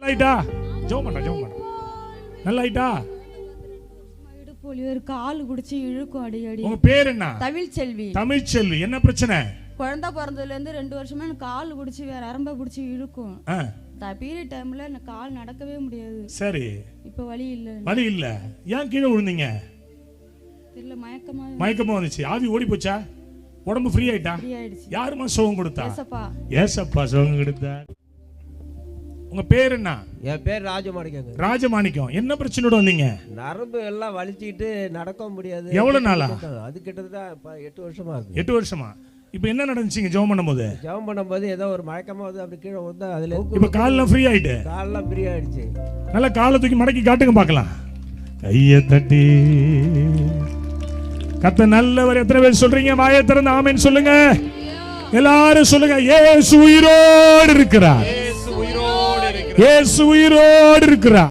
ஆயிட்டா ஜெபம் பண்ண நல்லா ஆயிட்டா. ஒரு கால் குடிச்சு இழுக்கும் அடிக்கடி. உங்க பேர் என்ன? தமிழ்ச்செல்வி. தமிழ்ச்செல்வி, என்ன பிரச்சனை? குழந்தை பிறந்ததுல இருந்து 2 வருஷமா எனக்கு கால் குடிச்சு வேற அரம்ப பிடிச்சி இழுக்கும். பீரியட் டைம்ல எனக்கு கால் நடக்கவே முடியாது. சரி, இப்ப வலி இல்ல. ஏன் கீழே விழுந்தீங்க? தெரியல, மயக்கமா வந்துச்சு. ஆவி ஓடி போச்சா? உடம்பு ஃப்ரீ ஆயிட்டா? யாருமா சுகம் கொடுத்தா? ஏசப்பா சுகம் கொடுத்தா. உங்க பேர் என்ன? என் பேர் ராஜமாணிக்கம். ராஜமாணிக்கம், என்ன பிரச்சனையோட வந்தீங்க? நரம்பு எல்லாம் வலிச்சிட்டு நடக்க முடியாது. எவ்வளவு நாளா? அது கிட்டத்தட்ட 8 வருஷமா இருக்கு. 8 வருஷமா. இப்போ என்ன நடந்துச்சுங்க ஜெபம் பண்ணும்போது? ஜெபம் பண்ணும்போது ஏதோ ஒரு மயக்கமா வந்து அப்படி கீழே விழுந்தா அதுல இப்போ கால்லாம் ஃப்ரீ ஆயிட்டு. கால்லாம் ஃப்ரீ ஆயிடுச்சு. நல்லா காலை தூக்கி மடக்கி காட்டுங்க பார்க்கலாம். கையை தட்டி கர்த்தர் நல்லவர். எத்தனை பேர் சொல்றீங்க? வாயை திறந்து ஆமென் சொல்லுங்க. எல்லாரும் சொல்லுங்க. இயேசு உயிரோடு இருக்கிறார். இயேசு உயிரோடு இருக்கிறார்.